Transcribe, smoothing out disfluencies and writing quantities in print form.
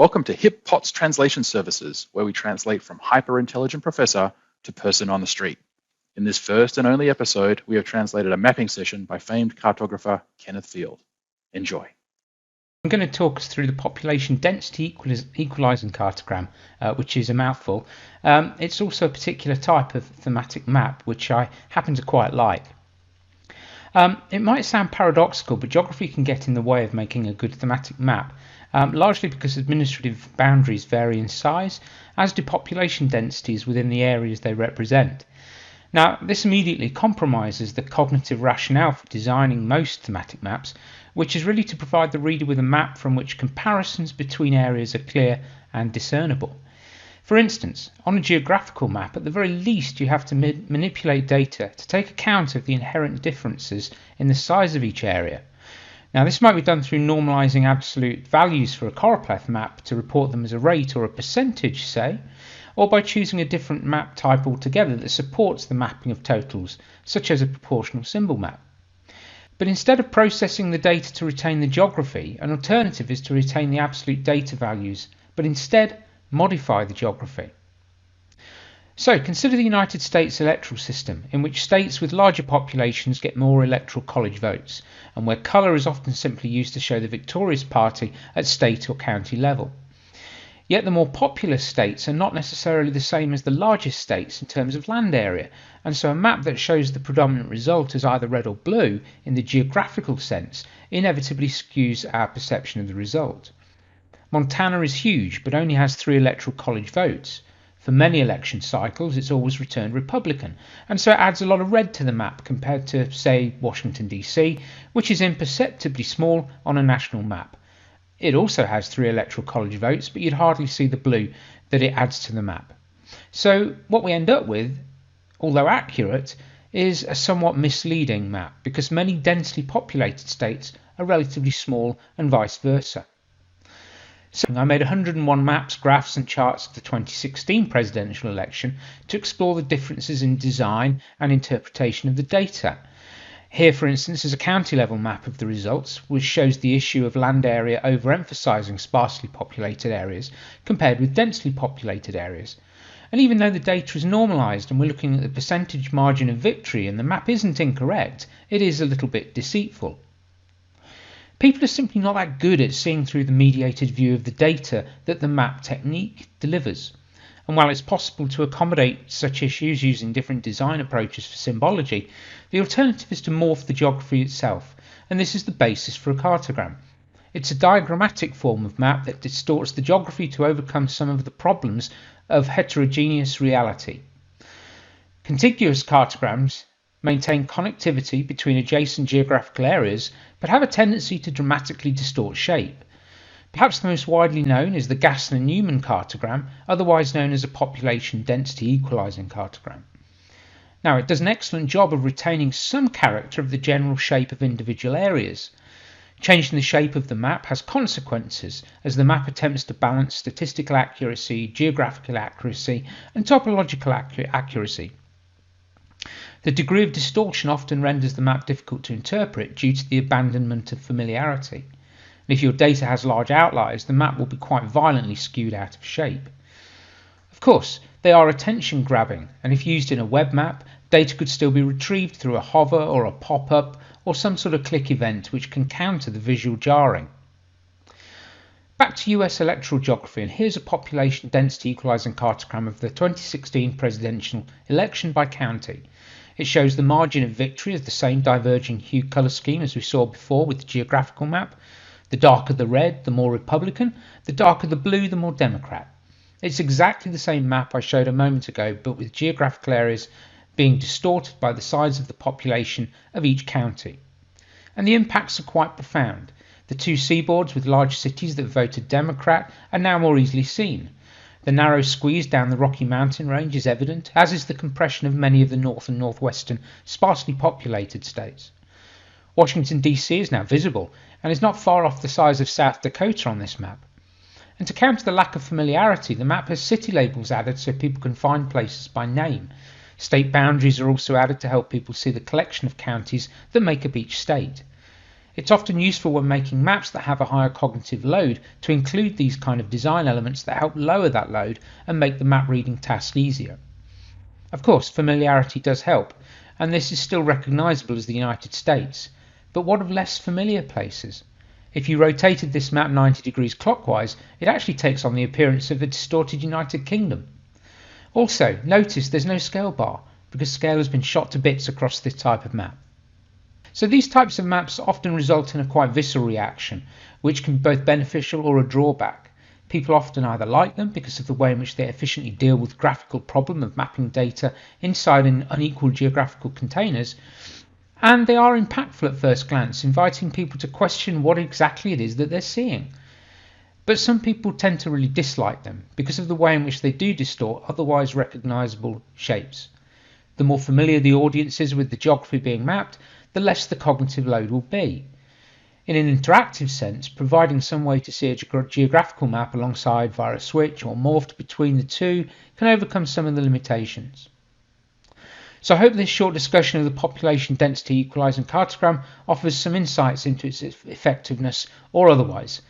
Welcome to Hip Pot's Translation Services, where we translate from hyper-intelligent professor to person on the street. In this first and only episode, we have translated a mapping session by famed cartographer Kenneth Field. Enjoy. I'm going to talk us through the Population Density Equalizing Cartogram, which is a mouthful. It's also a particular type of thematic map, which I happen to quite like. It might sound paradoxical, but geography can get in the way of making a good thematic map, largely because administrative boundaries vary in size, as do population densities within the areas they represent. Now, this immediately compromises the cognitive rationale for designing most thematic maps, which is really to provide the reader with a map from which comparisons between areas are clear and discernible. For instance, on a geographical map, at the very least you have to manipulate data to take account of the inherent differences in the size of each area. Now, this might be done through normalizing absolute values for a choropleth map to report them as a rate or a percentage, say, or by choosing a different map type altogether that supports the mapping of totals, such as a proportional symbol map. But instead of processing the data to retain the geography, an alternative is to retain the absolute data values, but instead modify the geography. So consider the United States electoral system, in which states with larger populations get more electoral college votes, and where colour is often simply used to show the victorious party at state or county level. Yet the more populous states are not necessarily the same as the largest states in terms of land area, and so a map that shows the predominant result as either red or blue in the geographical sense inevitably skews our perception of the result. Montana is huge, but only has 3 electoral college votes. For many election cycles, it's always returned Republican, and so it adds a lot of red to the map compared to, say, Washington, D.C., which is imperceptibly small on a national map. It also has 3 electoral college votes, but you'd hardly see the blue that it adds to the map. So what we end up with, although accurate, is a somewhat misleading map, because many densely populated states are relatively small and vice versa. So I made 101 maps, graphs and charts of the 2016 presidential election to explore the differences in design and interpretation of the data. Here, for instance, is a county-level map of the results, which shows the issue of land area overemphasizing sparsely populated areas compared with densely populated areas. And even though the data is normalized and we're looking at the percentage margin of victory and the map isn't incorrect, it is a little bit deceitful. People are simply not that good at seeing through the mediated view of the data that the map technique delivers. And while it's possible to accommodate such issues using different design approaches for symbology, the alternative is to morph the geography itself, and this is the basis for a cartogram. It's a diagrammatic form of map that distorts the geography to overcome some of the problems of heterogeneous reality. Contiguous cartograms maintain connectivity between adjacent geographical areas, but have a tendency to dramatically distort shape. Perhaps the most widely known is the Gassner-Newman cartogram, otherwise known as a population density equalizing cartogram. Now, it does an excellent job of retaining some character of the general shape of individual areas. Changing the shape of the map has consequences, as the map attempts to balance statistical accuracy, geographical accuracy, and topological accuracy. The degree of distortion often renders the map difficult to interpret due to the abandonment of familiarity. And if your data has large outliers, the map will be quite violently skewed out of shape. Of course, they are attention grabbing, and if used in a web map, data could still be retrieved through a hover or a pop-up or some sort of click event which can counter the visual jarring. Back to US electoral geography, and here's a population density equalizing cartogram of the 2016 presidential election by county. It shows the margin of victory as the same diverging hue colour scheme as we saw before with the geographical map. The darker the red, the more Republican. The darker the blue, the more Democrat. It's exactly the same map I showed a moment ago, but with geographical areas being distorted by the size of the population of each county. And the impacts are quite profound. The 2 seaboards with large cities that voted Democrat are now more easily seen. The narrow squeeze down the Rocky Mountain range is evident, as is the compression of many of the north and northwestern sparsely populated states. Washington, D.C. is now visible, and is not far off the size of South Dakota on this map. And to counter the lack of familiarity, the map has city labels added so people can find places by name. State boundaries are also added to help people see the collection of counties that make up each state. It's often useful when making maps that have a higher cognitive load to include these kind of design elements that help lower that load and make the map reading task easier. Of course, familiarity does help, and this is still recognisable as the United States. But what of less familiar places? If you rotated this map 90 degrees clockwise, it actually takes on the appearance of a distorted United Kingdom. Also, notice there's no scale bar, because scale has been shot to bits across this type of map. So these types of maps often result in a quite visceral reaction, which can be both beneficial or a drawback. People often either like them because of the way in which they efficiently deal with the graphical problem of mapping data inside unequal geographical containers, and they are impactful at first glance, inviting people to question what exactly it is that they're seeing. But some people tend to really dislike them because of the way in which they do distort otherwise recognisable shapes. The more familiar the audience is with the geography being mapped, the less the cognitive load will be. In an interactive sense, providing some way to see a geographical map alongside via a switch or morphed between the two can overcome some of the limitations. So I hope this short discussion of the population density equalizing cartogram offers some insights into its effectiveness or otherwise.